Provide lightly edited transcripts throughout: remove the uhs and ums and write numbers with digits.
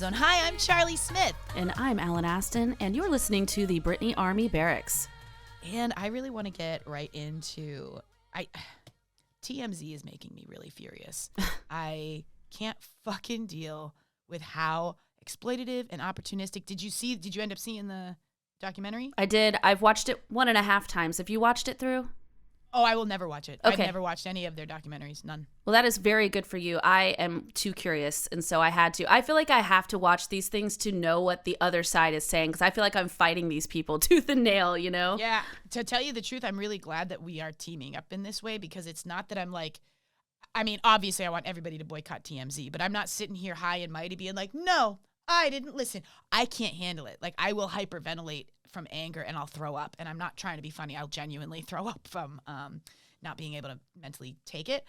Zone. Hi, I'm Charlie Smith. And I'm Allyn Aston, and you're listening to the Britney Army Barracks. And I really want to get right into... T.M.Z. is making me really furious. I can't fucking deal with how exploitative and opportunistic. Did you end up seeing the documentary? I did. I've watched it 1.5 times. Have you watched it through? Oh, I will never watch it. Okay. I've never watched any of their documentaries. None. Well, that is very good for you. I am too curious, and so I had to. I feel like I have to watch these things to know what the other side is saying, because I feel like I'm fighting these people tooth and nail, you know? Yeah. To tell you the truth, I'm really glad that we are teaming up in this way, because it's not that I'm like, I mean, obviously I want everybody to boycott TMZ, but I'm not sitting here high and mighty being like, no, I didn't listen. I can't handle it. Like, I will hyperventilate from anger and I'll throw up, and I'm not trying to be funny. I'll genuinely throw up from not being able to mentally take it.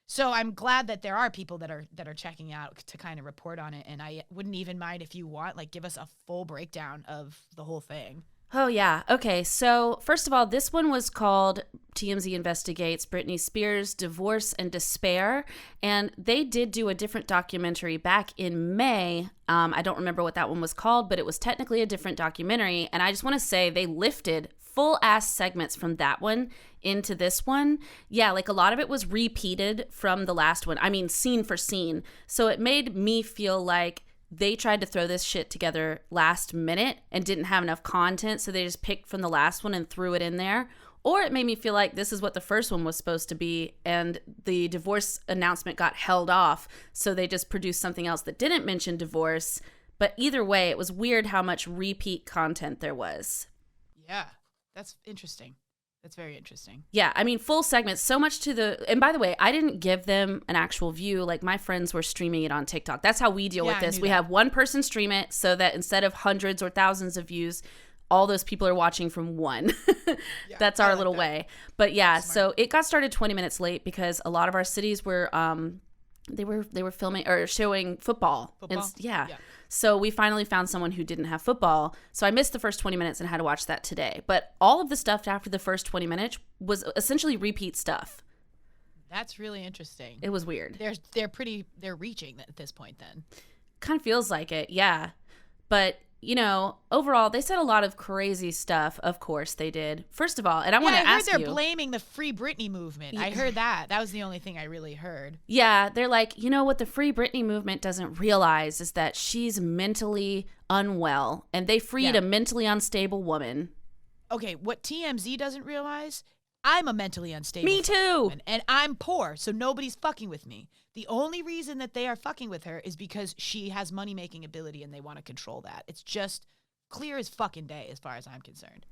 So I'm glad that there are people that are checking out to kind of report on it, and I wouldn't even mind if you want, like, give us a full breakdown of the whole thing. Oh, yeah. Okay, so first of all, this one was called TMZ Investigates Britney Spears' Divorce and Despair, and they did do a different documentary back in May. I don't remember what that one was called, but it was technically a different documentary, and I just want to say they lifted full-ass segments from that one into this one. Yeah, like a lot of it was repeated from the last one. I mean, scene for scene. So it made me feel like they tried to throw this shit together last minute and didn't have enough content, so they just picked from the last one and threw it in there. Or it made me feel like this is what the first one was supposed to be, and the divorce announcement got held off, so they just produced something else that didn't mention divorce. But either way, it was weird how much repeat content there was. Yeah, that's interesting. That's very interesting. Yeah, I mean, full segments, so much to the... And by the way, I didn't give them an actual view. Like, my friends were streaming it on TikTok. That's how we deal with this. We have one person stream it so that instead of hundreds or thousands of views, all those people are watching from one. That's our little way. But yeah, so it got started 20 minutes late because a lot of our cities were... They were filming or showing football. Yeah. So we finally found someone who didn't have football. So I missed the first 20 minutes and had to watch that today. But all of the stuff after the first 20 minutes was essentially repeat stuff. That's really interesting. It was weird. They're reaching at this point then. Kind of feels like it, yeah. But, you know, overall, they said a lot of crazy stuff. Of course they did. First of all, and I want to ask you. I heard they're blaming the Free Britney movement. I heard that. That was the only thing I really heard. Yeah, they're like, you know what the Free Britney movement doesn't realize is that she's mentally unwell, and they freed a mentally unstable woman. Okay, what TMZ doesn't realize, I'm a mentally unstable Me too. woman, and I'm poor, so nobody's fucking with me. The only reason that they are fucking with her is because she has money-making ability and they want to control that. It's just clear as fucking day as far as I'm concerned.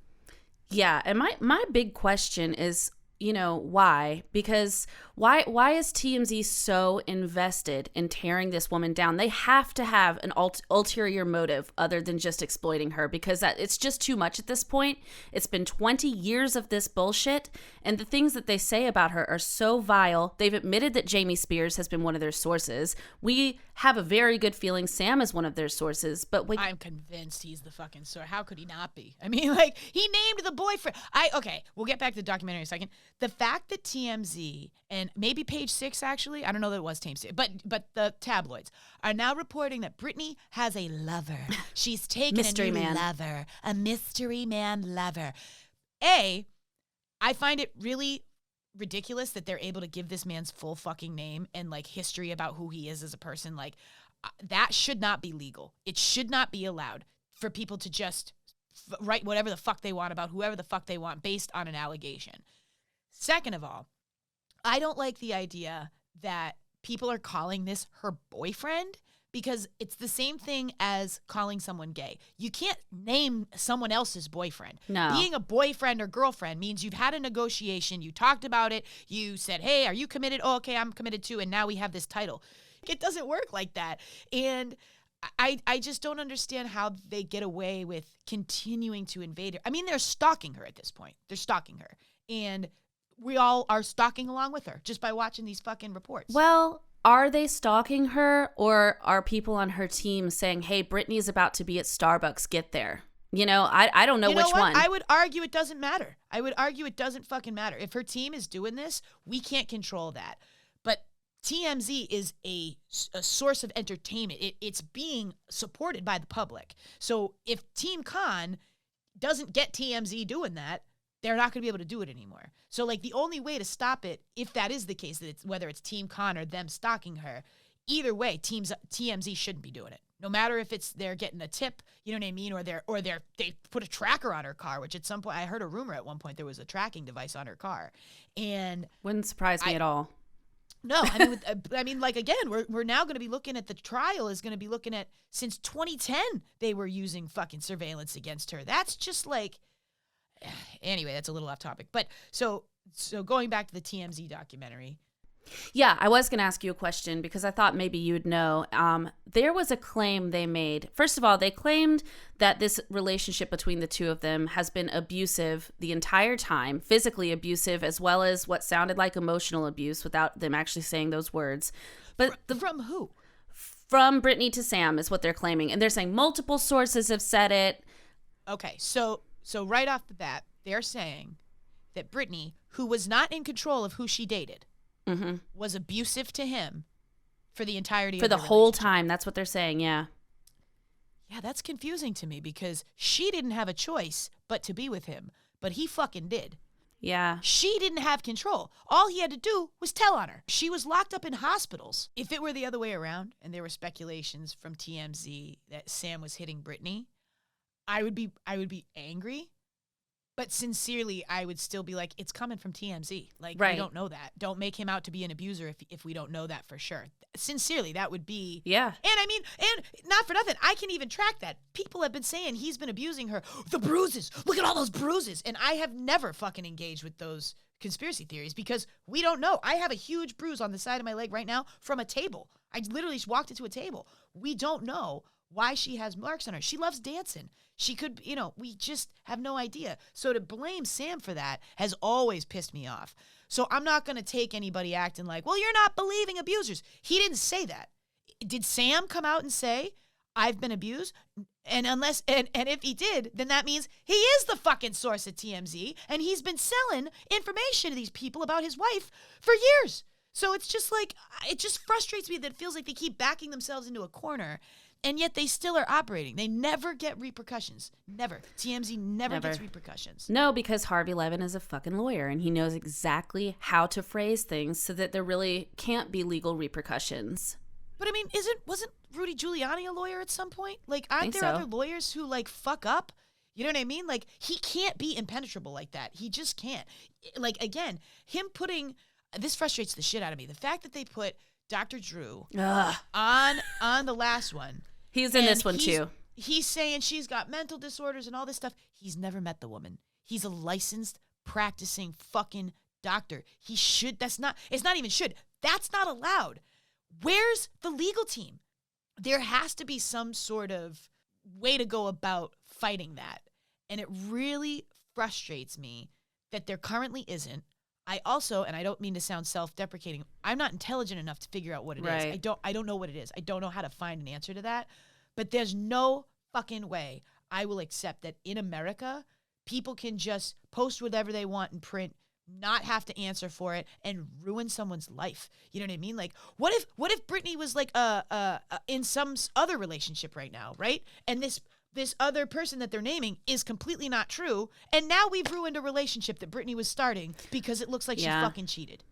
Yeah, and my big question is, you know, why? Because why is TMZ so invested in tearing this woman down? They have to have an ulterior motive other than just exploiting her, because it's just too much at this point. It's been 20 years of this bullshit, and the things that they say about her are so vile. They've admitted that Jamie Spears has been one of their sources. We have a very good feeling Sam is one of their sources, but I'm convinced he's the fucking source. How could he not be? I mean, like, he named the boyfriend. Okay, we'll get back to the documentary in a second. The fact that TMZ and maybe Page 6, actually, I don't know that it was TMZ, but the tabloids are now reporting that Britney has a lover. She's taken mystery a new man lover, a mystery man lover. I find it really ridiculous that they're able to give this man's full fucking name and, like, history about who he is as a person. Like, that should not be legal. It should not be allowed for people to just write whatever the fuck they want about whoever the fuck they want based on an allegation. Second of all, I don't like the idea that people are calling this her boyfriend, because it's the same thing as calling someone gay. You can't name someone else's boyfriend. No. Being a boyfriend or girlfriend means you've had a negotiation, you talked about it, you said, hey, are you committed? Oh, okay, I'm committed too, and now we have this title. It doesn't work like that. And I just don't understand how they get away with continuing to invade her. I mean, they're stalking her at this point. They're stalking her. And we all are stalking along with her just by watching these fucking reports. Well, are they stalking her, or are people on her team saying, hey, Britney's about to be at Starbucks, get there? You know, I don't know which one. I would argue it doesn't matter. I would argue it doesn't fucking matter. If her team is doing this, we can't control that. But TMZ is a source of entertainment. It's being supported by the public. So if Team Con doesn't get TMZ doing that, they're not going to be able to do it anymore. So like the only way to stop it, if that is the case, that it's whether it's Team Con or them stalking her, either way, TMZ shouldn't be doing it. No matter if it's they're getting a tip, you know what I mean, or they put a tracker on her car, which at some point I heard a rumor at one point there was a tracking device on her car, and wouldn't surprise me at all. No, I mean, like again, we're now going to be looking at the trial is going to be looking at since 2010 they were using fucking surveillance against her. That's just like, anyway, that's a little off topic, but so going back to the TMZ documentary. Yeah, I was going to ask you a question because I thought maybe you'd know. There was a claim they made. First of all, they claimed that this relationship between the two of them has been abusive the entire time, physically abusive, as well as what sounded like emotional abuse without them actually saying those words. But from who? From Britney to Sam is what they're claiming. And they're saying multiple sources have said it. Okay, so right off the bat, they're saying that Britney, who was not in control of who she dated, was abusive to him for the entirety of the whole time. That's what they're saying, yeah. Yeah, that's confusing to me because she didn't have a choice but to be with him, but he fucking did. Yeah. She didn't have control. All he had to do was tell on her. She was locked up in hospitals. If it were the other way around and there were speculations from TMZ that Sam was hitting Britney, I would be angry. But sincerely, I would still be like, it's coming from TMZ. Like, right. We don't know that. Don't make him out to be an abuser if we don't know that for sure. Sincerely, that would be. Yeah. And I mean, and not for nothing, I can even track that. People have been saying he's been abusing her. The bruises. Look at all those bruises. And I have never fucking engaged with those conspiracy theories because we don't know. I have a huge bruise on the side of my leg right now from a table. I literally just walked into a table. We don't know why she has marks on her. She loves dancing. She could, we just have no idea. So to blame Sam for that has always pissed me off. So I'm not going to take anybody acting like, well, you're not believing abusers. He didn't say that. Did Sam come out and say, I've been abused? And if he did, then that means he is the fucking source at TMZ and he's been selling information to these people about his wife for years. So it's just like, it just frustrates me that it feels like they keep backing themselves into a corner. And yet they still are operating. They never get repercussions. Never. TMZ never gets repercussions. No, because Harvey Levin is a fucking lawyer and he knows exactly how to phrase things so that there really can't be legal repercussions. But I mean, wasn't Rudy Giuliani a lawyer at some point? Like, aren't there other lawyers who like fuck up? You know what I mean? Like, he can't be impenetrable like that. He just can't. Like, again, this frustrates the shit out of me. The fact that they put Dr. Drew on the last one. He's in this one too. He's saying she's got mental disorders and all this stuff. He's never met the woman. He's a licensed practicing fucking doctor. It's not allowed. Where's the legal team? There has to be some sort of way to go about fighting that. And it really frustrates me that there currently isn't. I also, and I don't mean to sound self-deprecating, I'm not intelligent enough to figure out what it is. I don't know what it is. I don't know how to find an answer to that. But there's no fucking way I will accept that in America, people can just post whatever they want in print, not have to answer for it, and ruin someone's life. You know what I mean? Like, what if Britney was like in some other relationship right now, right? And this other person that they're naming is completely not true. And now we've ruined a relationship that Britney was starting because it looks like she fucking cheated.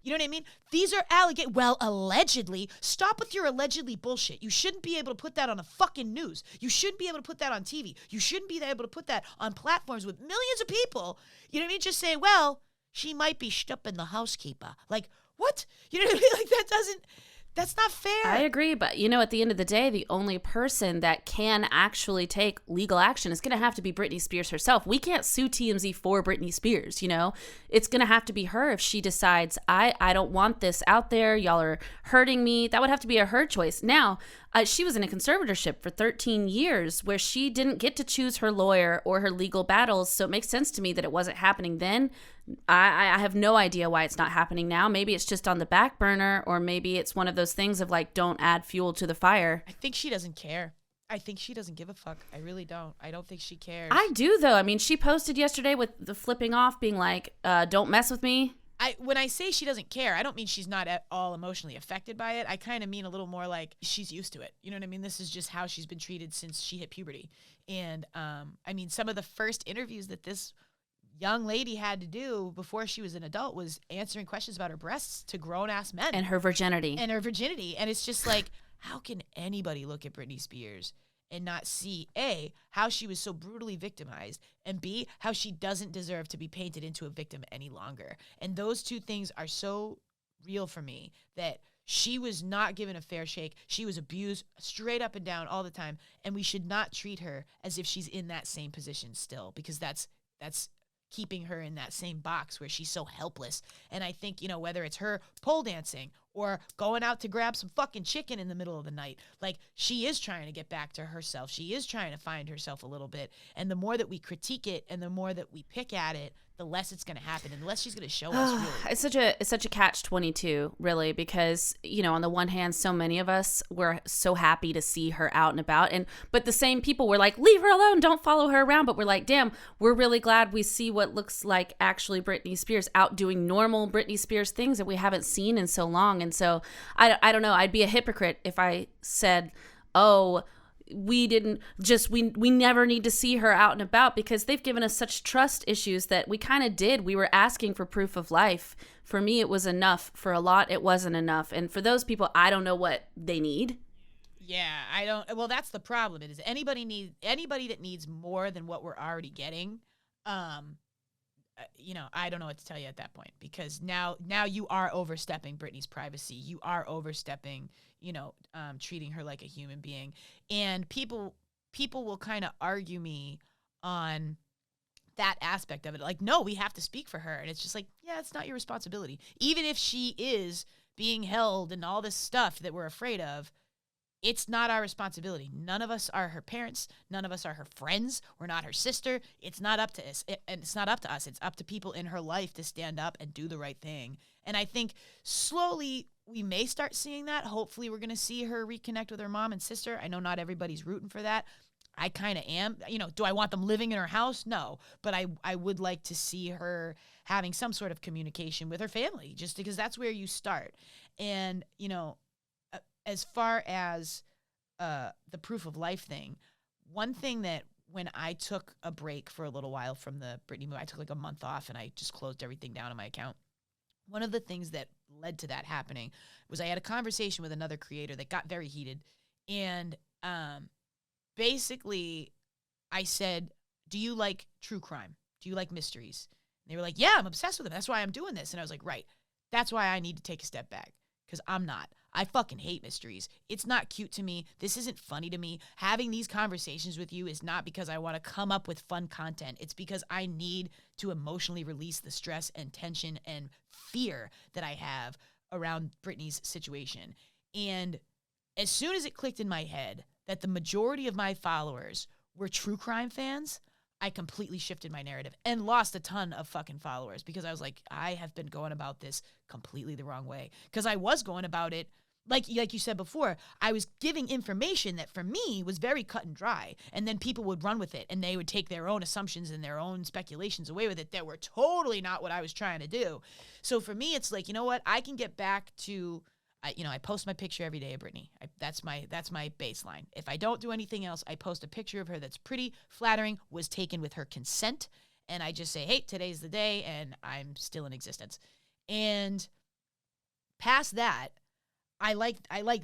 You know what I mean? These are allegations. Well, allegedly. Stop with your allegedly bullshit. You shouldn't be able to put that on the fucking news. You shouldn't be able to put that on TV. You shouldn't be able to put that on platforms with millions of people. You know what I mean? Just say, well, she might be stupping the housekeeper. Like, what? You know what I mean? Like, that's not fair. I agree, but at the end of the day, the only person that can actually take legal action is going to have to be Britney Spears herself. We can't sue TMZ for Britney Spears, It's going to have to be her if she decides, I don't want this out there. Y'all are hurting me. That would have to be her choice. Now, she was in a conservatorship for 13 years where she didn't get to choose her lawyer or her legal battles, so it makes sense to me that it wasn't happening then. I have no idea why it's not happening now. Maybe it's just on the back burner, or maybe it's one of those things of like, don't add fuel to the fire. I think she doesn't care. I think she doesn't give a fuck. I really don't. I don't think she cares. I do, though. I mean, she posted yesterday with the flipping off being like, don't mess with me. when I say she doesn't care, I don't mean she's not at all emotionally affected by it. I kind of mean a little more like she's used to it. You know what I mean? This is just how she's been treated since she hit puberty. And I mean, some of the first interviews that this young lady had to do before she was an adult was answering questions about her breasts to grown-ass men. And her virginity. And it's just like, how can anybody look at Britney Spears and not see, A, how she was so brutally victimized, and B, how she doesn't deserve to be painted into a victim any longer. And those two things are so real for me, that she was not given a fair shake. She was abused straight up and down all the time, and we should not treat her as if she's in that same position still, because that's keeping her in that same box where she's so helpless. And I think, whether it's her pole dancing or going out to grab some fucking chicken in the middle of the night, like, she is trying to get back to herself. She is trying to find herself a little bit. And the more that we critique it and the more that we pick at it, the less it's going to happen, and the less she's going to show us, really. It's such a catch-22, really, because, on the one hand, so many of us were so happy to see her out and about, but the same people were like, leave her alone, don't follow her around. But we're like, damn, we're really glad we see what looks like actually Britney Spears out doing normal Britney Spears things that we haven't seen in so long. And so I don't know, I'd be a hypocrite if I said, oh, we never need to see her out and about, because they've given us such trust issues that we kind of did. We were asking for proof of life. For me, it was enough. For a lot, it wasn't enough. And for those people, I don't know what they need. Yeah, I don't. Well, that's the problem. It is anybody that needs more than what we're already getting. I don't know what to tell you at that point, because now you are overstepping Britney's privacy. You are overstepping, treating her like a human being. And people will kind of argue me on that aspect of it. Like, no, we have to speak for her. And it's just like, yeah, it's not your responsibility. Even if she is being held and all this stuff that we're afraid of, it's not our responsibility. None of us are her parents. None of us are her friends. We're not her sister. It's not up to us. And it's not up to us. It's up to people in her life to stand up and do the right thing. And I think slowly we may start seeing that. Hopefully we're going to see her reconnect with her mom and sister. I know not everybody's rooting for that. I kind of am. Do I want them living in her house? No. But I would like to see her having some sort of communication with her family, just because that's where you start. And, as far as the proof of life thing, one thing that when I took a break for a little while from the Britney movie, I took like a month off and I just closed everything down on my account. One of the things that led to that happening was I had a conversation with another creator that got very heated. And basically I said, do you like true crime? Do you like mysteries? And they were like, yeah, I'm obsessed with them. That's why I'm doing this. And I was like, right, that's why I need to take a step back, because I'm not. I fucking hate mysteries. It's not cute to me. This isn't funny to me. Having these conversations with you is not because I want to come up with fun content. It's because I need to emotionally release the stress and tension and fear that I have around Britney's situation. And as soon as it clicked in my head that the majority of my followers were true crime fans, I completely shifted my narrative and lost a ton of fucking followers, because I was like, I have been going about this completely the wrong way. Because I was going about it, like you said before, I was giving information that for me was very cut and dry. And then people would run with it and they would take their own assumptions and their own speculations away with it that were totally not what I was trying to do. So for me, it's like, you know what? I can get back to... I post my picture every day of Britney. That's my baseline. If I don't do anything else, I post a picture of her that's pretty flattering, was taken with her consent, and I just say, hey, today's the day, and I'm still in existence. And past that, I like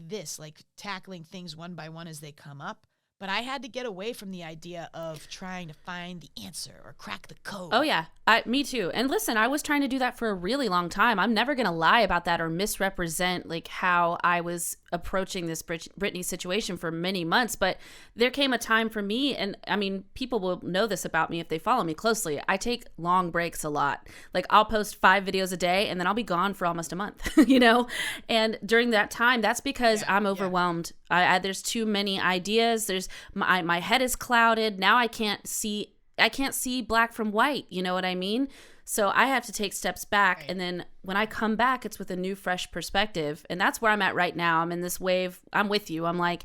this, like tackling things one by one as they come up. But I had to get away from the idea of trying to find the answer or crack the code. Oh, yeah. Me too. And listen, I was trying to do that for a really long time. I'm never going to lie about that or misrepresent like how I was approaching this Britney situation for many months. But there came a time for me, and I mean, people will know this about me if they follow me closely. I take long breaks a lot. Like I'll post 5 videos a day and then I'll be gone for almost a month, And during that time, that's because I'm overwhelmed. There's too many ideas. There's my head is clouded. Now I can't see black from white. You know what I mean? So I have to take steps back. Right. And then when I come back, it's with a new, fresh perspective. And that's where I'm at right now. I'm in this wave. I'm with you. I'm like,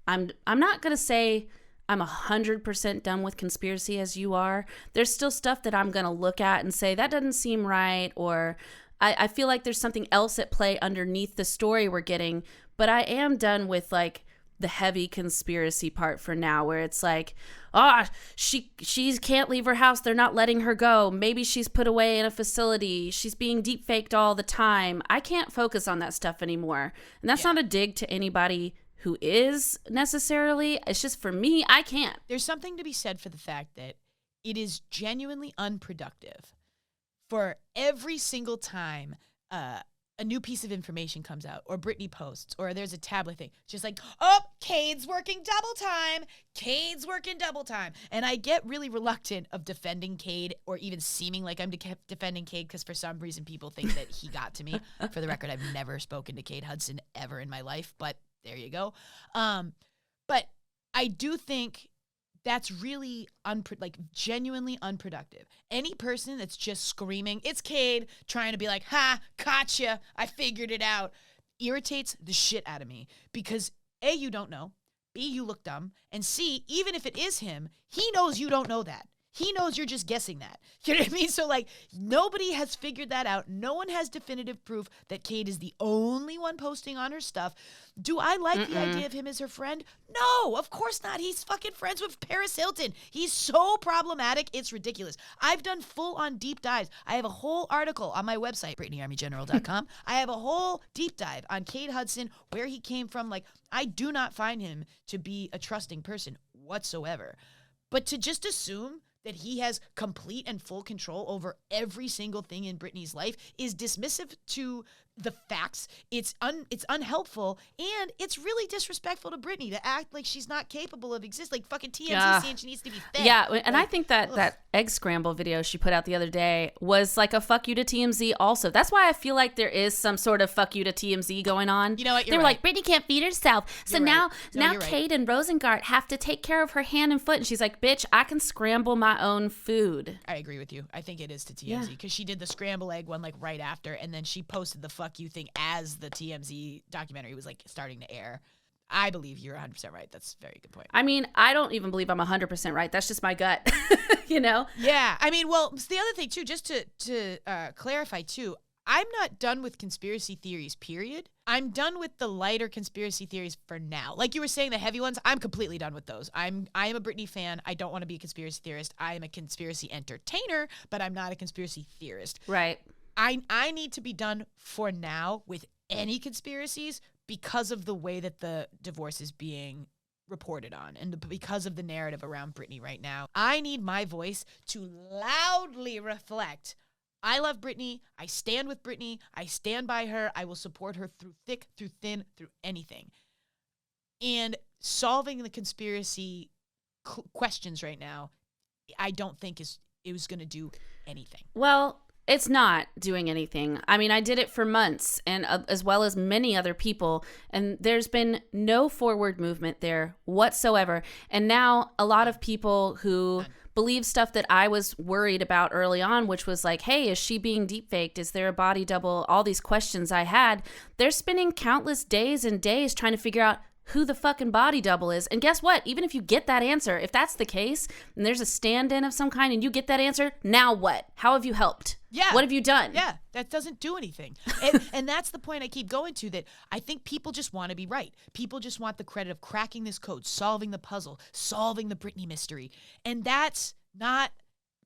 I'm not going to say I'm 100% done with conspiracy as you are. There's still stuff that I'm going to look at and say, that doesn't seem right. Or I feel like there's something else at play underneath the story we're getting, but I am done with like the heavy conspiracy part for now, where it's like, she can't leave her house, they're not letting her go, maybe she's put away in a facility, she's being deep faked all the time. I can't focus on that stuff anymore, and that's not a dig to anybody who is necessarily. It's just for me, I can't. There's something to be said for the fact that it is genuinely unproductive for every single time a new piece of information comes out, or Britney posts, or there's a tablet thing. It's just like, oh, Cade's working double time. Cade's working double time. And I get really reluctant of defending Cade, or even seeming like I'm defending Cade, because for some reason people think that he got to me. For the record, I've never spoken to Cade Hudson ever in my life, but there you go. But I do think that's really genuinely unproductive. Any person that's just screaming, it's Cade, trying to be like, ha, gotcha, I figured it out, irritates the shit out of me. Because A, you don't know, B, you look dumb, and C, even if it is him, he knows you don't know that. He knows you're just guessing that. You know what I mean? So, like, nobody has figured that out. No one has definitive proof that Cade is the only one posting on her stuff. Do I like the idea of him as her friend? No, of course not. He's fucking friends with Paris Hilton. He's so problematic, it's ridiculous. I've done full-on deep dives. I have a whole article on my website, BritneyArmyGeneral.com. I have a whole deep dive on Cade Hudson, where he came from. Like, I do not find him to be a trusting person whatsoever. But to just assume that he has complete and full control over every single thing in Britney's life is dismissive to the facts. It's unhelpful, and it's really disrespectful to Britney to act like she's not capable of existing. Like fucking TMZ saying she needs to be fed. Yeah, and I think that egg scramble video she put out the other day was like a fuck you to TMZ also. That's why I feel like there is some sort of fuck you to TMZ going on. You know what? They were like, Britney can't feed herself. So now Kate and Rosengart have to take care of her hand and foot. And she's like, bitch, I can scramble my own food. I agree with you. I think it is to TMZ, because she did the scramble egg one like right after, and then she posted the fuck you thing as the TMZ documentary was like starting to air. I believe you're 100% right. That's a very good point. I mean, I don't even believe I'm 100% right. That's just my gut, you know? Yeah. I mean, well, the other thing too, just to clarify too, I'm not done with conspiracy theories, period. I'm done with the lighter conspiracy theories for now. Like you were saying, the heavy ones, I'm completely done with those. I am a Britney fan. I don't want to be a conspiracy theorist. I am a conspiracy entertainer, but I'm not a conspiracy theorist. Right. I need to be done for now with any conspiracies because of the way that the divorce is being reported on, and because of the narrative around Britney right now. I need my voice to loudly reflect, I love Britney, I stand with Britney, I stand by her, I will support her through thick, through thin, through anything. And solving the conspiracy questions right now, I don't think it was going to do anything. Well, it's not doing anything. I mean, I did it for months, and as well as many other people, and there's been no forward movement there whatsoever. And now a lot of people who believe stuff that I was worried about early on, which was like, hey, is she being deepfaked? Is there a body double? All these questions I had, they're spending countless days and days trying to figure out who the fucking body double is. And guess what? Even if you get that answer, if that's the case, and there's a stand-in of some kind and you get that answer, now what? How have you helped? Yeah. What have you done? Yeah, that doesn't do anything. And that's the point I keep going to, that I think people just want to be right. People just want the credit of cracking this code, solving the puzzle, solving the Britney mystery. And that's not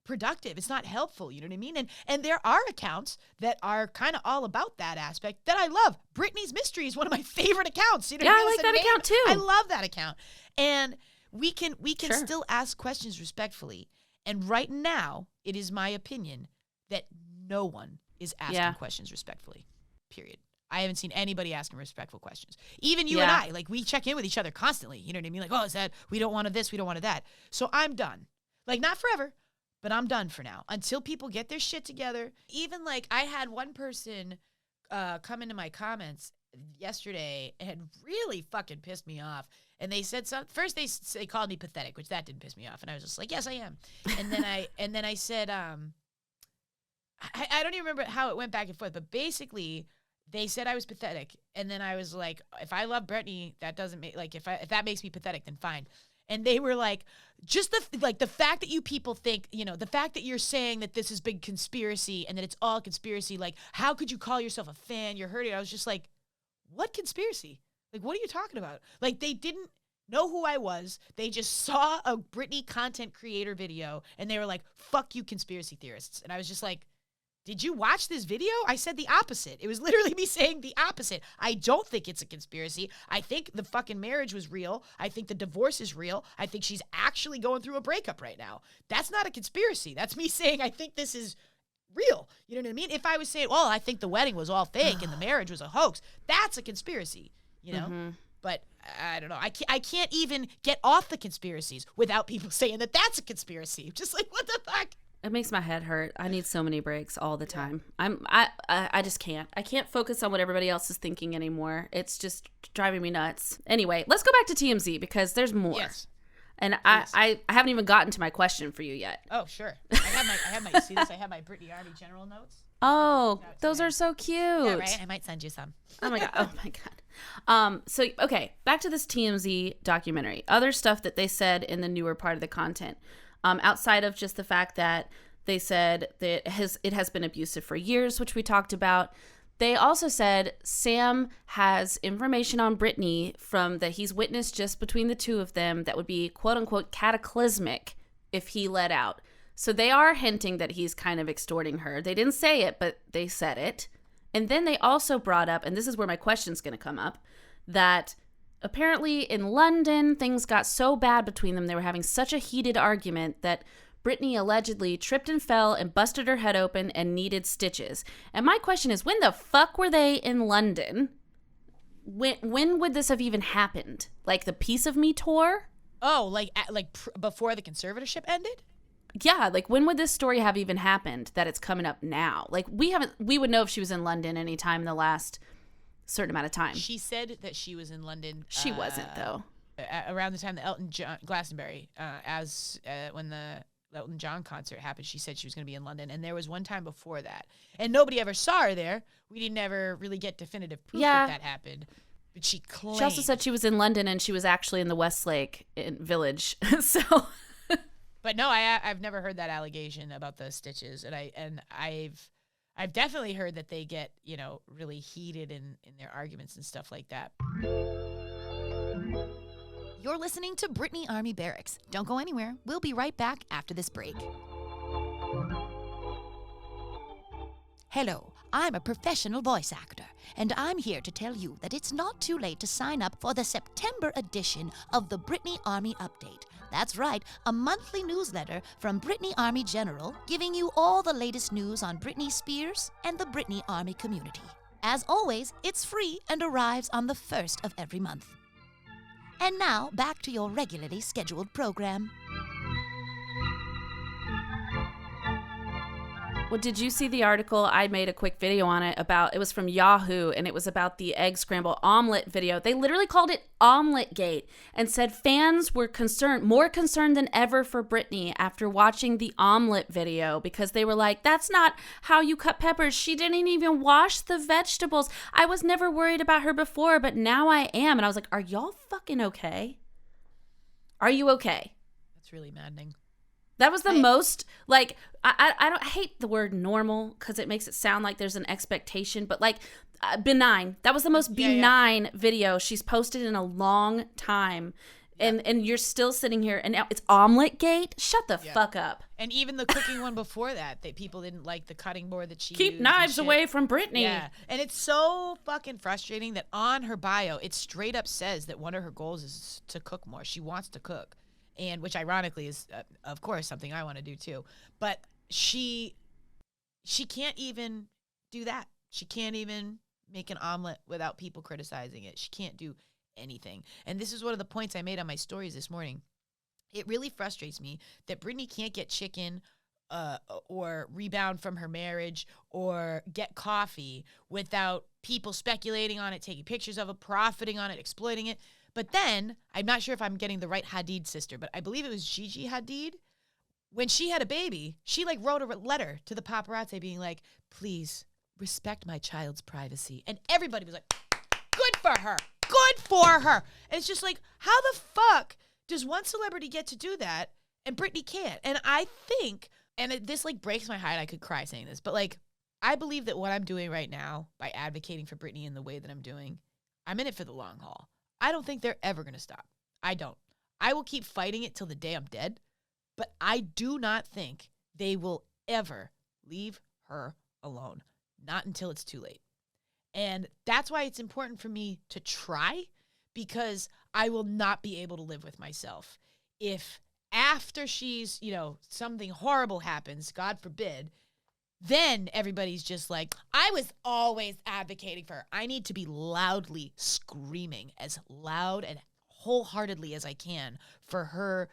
productive. It's not helpful. You know what I mean? And there are accounts that are kind of all about that aspect that I love. Britney's Mystery is one of my favorite accounts. You know, I like that account too. I love that account. And we can still ask questions respectfully. And right now, it is my opinion that no one is asking questions respectfully. Period. I haven't seen anybody asking respectful questions. Even you and I, like, we check in with each other constantly. You know what I mean? Like, oh, is that, we don't want this, we don't want that. So I'm done. Like, not forever, but I'm done for now until people get their shit together. Even like I had one person come into my comments yesterday and really fucking pissed me off. And they said first they called me pathetic, which that didn't piss me off. And I was just like, yes, I am. And then I said, I don't even remember how it went back and forth, but basically they said I was pathetic. And then I was like, if I love Britney, that doesn't make, like, if that makes me pathetic, then fine. And they were like, just the fact that you people think, the fact that you're saying that this is big conspiracy and that it's all conspiracy, like, how could you call yourself a fan? You're hurting. I was just like, what conspiracy? Like, what are you talking about? Like, they didn't know who I was. They just saw a Britney content creator video and they were like, fuck you, conspiracy theorists. And I was just like, did you watch this video? I said the opposite. It was literally me saying the opposite. I don't think it's a conspiracy. I think the fucking marriage was real. I think the divorce is real. I think she's actually going through a breakup right now. That's not a conspiracy. That's me saying I think this is real. You know what I mean? If I was saying, well, I think the wedding was all fake and the marriage was a hoax, that's a conspiracy, Mm-hmm. But I don't know. I can't even get off the conspiracies without people saying that that's a conspiracy. Just like, what the fuck? It makes my head hurt. I need so many breaks all the time. I just can't. I can't focus on what everybody else is thinking anymore. It's just driving me nuts. Anyway, let's go back to TMZ because there's more. Yes. And I haven't even gotten to my question for you yet. Oh, sure. I have my see this? I have my Britney Army general notes. Oh, those are so cute. Yeah, right? I might send you some. Oh my god. Oh my god. So okay, back to this TMZ documentary. Other stuff that they said in the newer part of the content. Outside of just the fact that they said that it has been abusive for years, which we talked about. They also said Sam has information on Britney that he's witnessed just between the two of them that would be quote unquote cataclysmic if he let out. So they are hinting that he's kind of extorting her. They didn't say it, but they said it. And then they also brought up, and this is where my question's going to come up, that apparently in London, things got so bad between them. They were having such a heated argument that Britney allegedly tripped and fell and busted her head open and needed stitches. And my question is, when the fuck were they in London? When would this have even happened? Like the Piece of Me tour? Oh, before the conservatorship ended? Yeah, like when would this story have even happened that it's coming up now? Like we would know if she was in London anytime in the last certain amount of time. She said that she was in London. She wasn't though. Around the time the Elton John Glastonbury, when the Elton John concert happened, she said she was going to be in London, and there was one time before that, and nobody ever saw her there. We didn't ever really get definitive proof that happened. But she claimed. She also said she was in London and she was actually in the Westlake Village. So. But no, I've never heard that allegation about the stitches, and I've definitely heard that they get really heated in their arguments and stuff like that. You're listening to Britney Army Barracks. Don't go anywhere. We'll be right back after this break. Hello, I'm a professional voice actor, and I'm here to tell you that it's not too late to sign up for the September edition of the Britney Army Update. That's right, a monthly newsletter from Britney Army General giving you all the latest news on Britney Spears and the Britney Army community. As always, it's free and arrives on the 1st of every month. And now, back to your regularly scheduled program. Well, did you see the article? I made a quick video on it it was from Yahoo, and it was about the egg scramble omelet video. They literally called it Omelet Gate and said fans were more concerned than ever for Britney after watching the omelet video because they were like, that's not how you cut peppers. She didn't even wash the vegetables. I was never worried about her before, but now I am. And I was like, are y'all fucking okay? Are you okay? That's really maddening. That was the most, like, I don't hate the word normal because it makes it sound like there's an expectation, but like benign. That was the most benign video she's posted in a long time. Yeah. And you're still sitting here and now it's Omelet Gate? Shut the fuck up. And even the cooking one before that people didn't like the cutting board that she used. Keep knives away from Britney. Yeah. And it's so fucking frustrating that on her bio, it straight up says that one of her goals is to cook more. She wants to cook. And which ironically is, of course, something I want to do too. But she can't even do that. She can't even make an omelet without people criticizing it. She can't do anything. And this is one of the points I made on my stories this morning. It really frustrates me that Britney can't get chicken or rebound from her marriage or get coffee without people speculating on it, taking pictures of it, profiting on it, exploiting it. But then, I'm not sure if I'm getting the right Hadid sister, but I believe it was Gigi Hadid. When she had a baby, she wrote a letter to the paparazzi being like, please respect my child's privacy. And everybody was like, good for her. Good for her. And it's just like, how the fuck does one celebrity get to do that and Britney can't? And I think, and this like breaks my heart, I could cry saying this, but like, I believe that what I'm doing right now by advocating for Britney in the way that I'm doing, I'm in it for the long haul. I don't think they're ever going to stop. I don't. I will keep fighting it till the day I'm dead, but I do not think they will ever leave her alone. Not until it's too late. And that's why it's important for me to try, because I will not be able to live with myself if after she's, something horrible happens, God forbid, then everybody's just like, I was always advocating for her. I need to be loudly screaming, as loud and wholeheartedly as I can, for her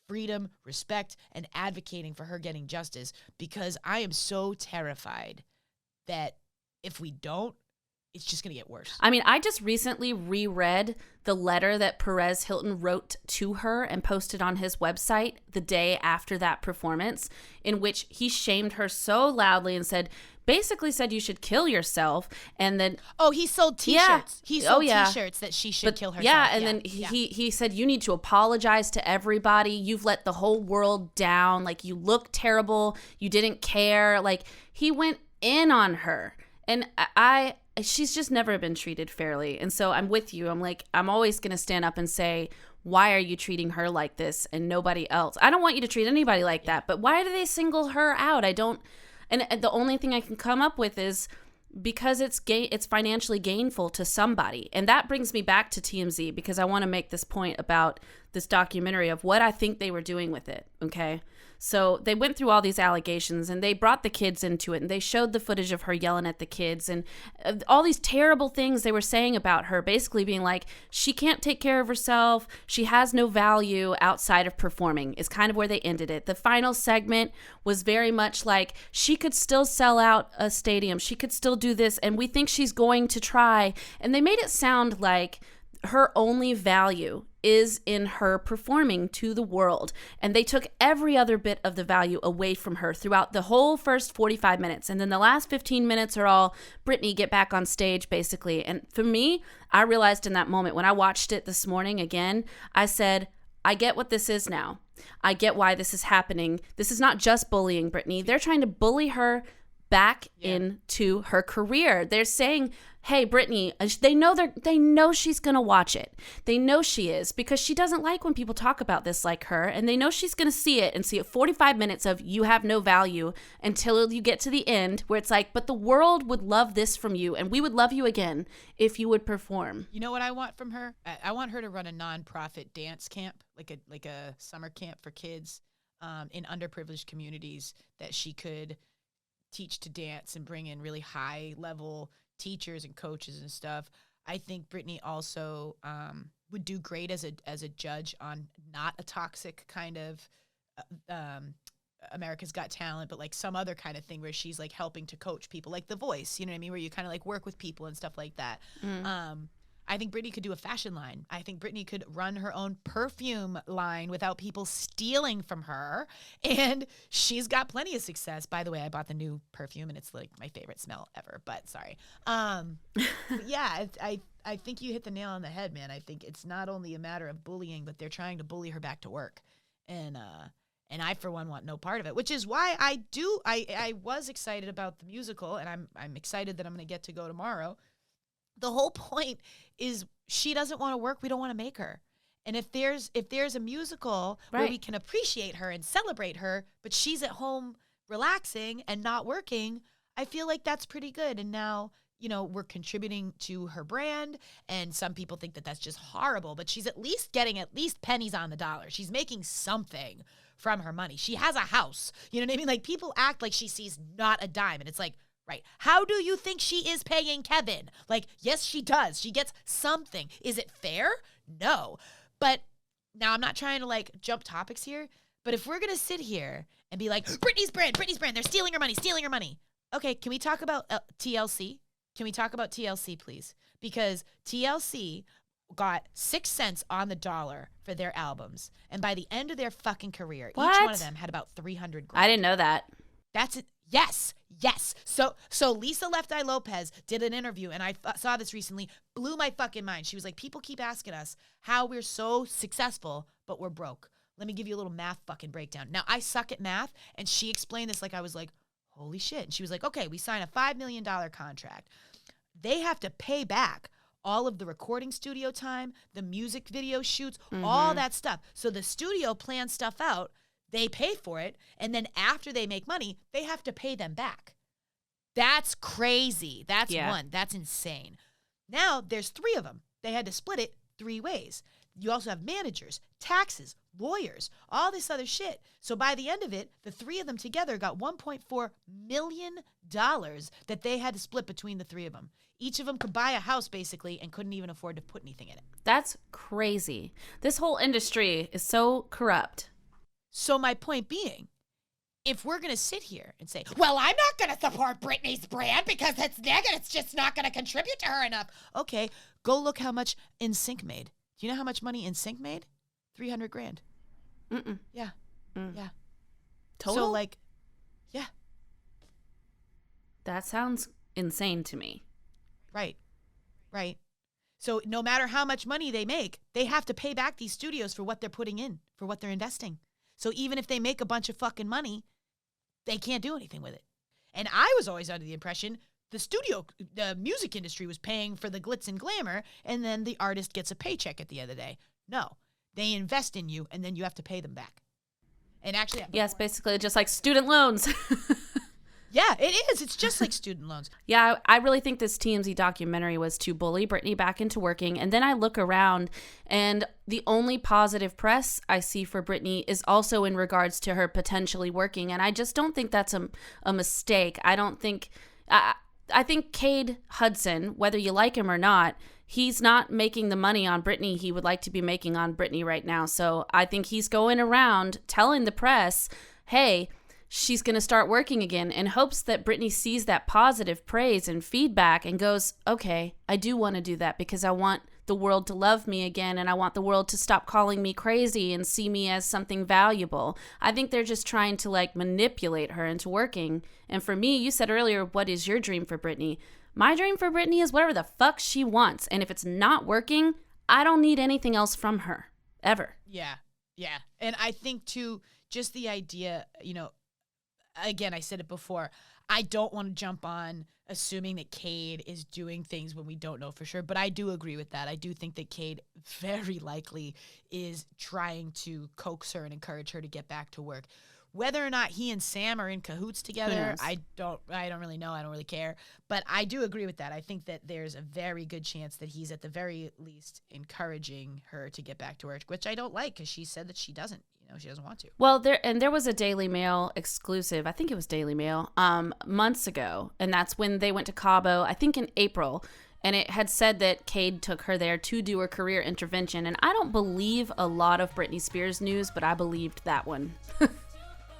freedom, respect, and advocating for her getting justice, because I am so terrified that if we don't, it's just going to get worse. I mean, I just recently reread the letter that Perez Hilton wrote to her and posted on his website the day after that performance, in which he shamed her so loudly and basically said you should kill yourself. And then he sold t-shirts. Yeah. He sold t-shirts that she should kill herself. Yeah, and then he said you need to apologize to everybody. You've let the whole world down. Like, you look terrible. You didn't care. Like, he went in on her. And she's just never been treated fairly. And so I'm with you. I'm always going to stand up and say, why are you treating her like this and nobody else? I don't want you to treat anybody like that, but why do they single her out? I don't. And the only thing I can come up with is because it's financially gainful to somebody. And that brings me back to T.M.Z, because I want to make this point about this documentary of what I think they were doing with it, okay? So they went through all these allegations, and they brought the kids into it, and they showed the footage of her yelling at the kids, and all these terrible things they were saying about her, basically being like, she can't take care of herself, she has no value outside of performing, is kind of where they ended it. The final segment was very much like, she could still sell out a stadium, she could still do this, and we think she's going to try. And they made it sound like her only value is in her performing to the world. And they took every other bit of the value away from her throughout the whole first 45 minutes. And then the last 15 minutes are all Britney get back on stage, basically. And for me, I realized in that moment when I watched it this morning again, I said, I get what this is now. I get why this is happening. This is not just bullying Britney. They're trying to bully her back into her career. They're saying, hey, Britney, they know she's going to watch it. They know she is, because she doesn't like when people talk about this like her, and they know she's going to see it 45 minutes of you have no value until you get to the end where it's like, but the world would love this from you, and we would love you again if you would perform. You know what I want from her? I want her to run a nonprofit dance camp, like a summer camp for kids in underprivileged communities that she could teach to dance and bring in really high level teachers and coaches and stuff. I think Britney also would do great as a judge on not a toxic kind of America's Got Talent, but like some other kind of thing where she's like helping to coach people, like The Voice, you know what I mean, where you kind of like work with people and stuff like that. I think Britney could do a fashion line. I think Britney could run her own perfume line without people stealing from her. And she's got plenty of success. By the way, I bought the new perfume, and it's like my favorite smell ever, but sorry. But yeah, I think you hit the nail on the head, man. I think it's not only a matter of bullying, but they're trying to bully her back to work. And I, for one, want no part of it, which is why I was excited about the musical, and I'm excited that I'm going to get to go tomorrow. The whole point is she doesn't want to work. We don't want to make her. And if there's a musical where we can appreciate her and celebrate her, but she's at home relaxing and not working, I feel like that's pretty good. And now, we're contributing to her brand, and some people think that that's just horrible, but she's at least getting pennies on the dollar. She's making something from her money. She has a house. You know what I mean? Like, people act like she sees not a dime, and it's like, right. How do you think she is paying Kevin? Like, yes, she does. She gets something. Is it fair? No. But now I'm not trying to like jump topics here, but if we're going to sit here and be like, Britney's brand, they're stealing her money. Okay, can we talk about TLC? Can we talk about TLC, please? Because TLC got 6 cents on the dollar for their albums. And by the end of their fucking career, each one of them had about $300,000. I didn't know that. That's it. Yes. So Lisa Left Eye Lopez did an interview, and I saw this recently, blew my fucking mind. She was like, people keep asking us how we're so successful, but we're broke. Let me give you a little math fucking breakdown. Now, I suck at math, and she explained this like I was like, holy shit. And she was like, okay, we sign a $5 million contract. They have to pay back all of the recording studio time, the music video shoots, all that stuff. So the studio plans stuff out. They pay for it, and then after they make money, they have to pay them back. That's crazy. That's one. That's insane. Now, there's 3 of them. They had to split it 3 ways. You also have managers, taxes, lawyers, all this other shit. So by the end of it, the 3 of them together got $1.4 million that they had to split between the 3 of them. Each of them could buy a house, basically, and couldn't even afford to put anything in it. That's crazy. This whole industry is so corrupt. So my point being, if we're going to sit here and say, well, I'm not going to support Britney's brand because it's negative, it's just not going to contribute to her enough. Okay, go look how much NSYNC made. Do you know how much money NSYNC made? $300,000. Yeah. Yeah. Total? So like, yeah. That sounds insane to me. Right. So no matter how much money they make, they have to pay back these studios for what they're putting in, for what they're investing. So even if they make a bunch of fucking money, they can't do anything with it. And I was always under the impression the music industry was paying for the glitz and glamour, and then the artist gets a paycheck at the end of the day. No, they invest in you, and then you have to pay them back. And actually, yes, basically just like student loans. Yeah, it is. It's just like student loans. Yeah, I really think this TMZ documentary was to bully Britney back into working. And then I look around, and the only positive press I see for Britney is also in regards to her potentially working. And I just don't think that's a mistake. I don't think... I think Cade Hudson, whether you like him or not, he's not making the money on Britney he would like to be making on Britney right now. So I think he's going around telling the press, hey, she's going to start working again, in hopes that Britney sees that positive praise and feedback and goes, okay, I do want to do that because I want the world to love me again, and I want the world to stop calling me crazy and see me as something valuable. I think they're just trying to like manipulate her into working. And for me, you said earlier, what is your dream for Britney? My dream for Britney is whatever the fuck she wants. And if it's not working, I don't need anything else from her, ever. Yeah. And I think too, just the idea, again, I said it before, I don't want to jump on assuming that Cade is doing things when we don't know for sure, but I do agree with that. I do think that Cade very likely is trying to coax her and encourage her to get back to work. Whether or not he and Sam are in cahoots together, I don't really know. I don't really care. But I do agree with that. I think that there's a very good chance that he's at the very least encouraging her to get back to work, which I don't like because she said that she doesn't. She doesn't want to. Well, there was a Daily Mail exclusive, I think it was Daily Mail, months ago, and that's when they went to Cabo, I think in April, and it had said that Cade took her there to do a career intervention, and I don't believe a lot of Britney Spears news, but I believed that one.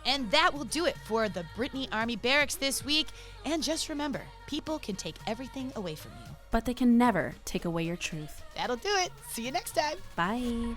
And that will do it for the Britney Army Barracks this week. And just remember, people can take everything away from you, but they can never take away your truth. That'll do it. See you next time. Bye.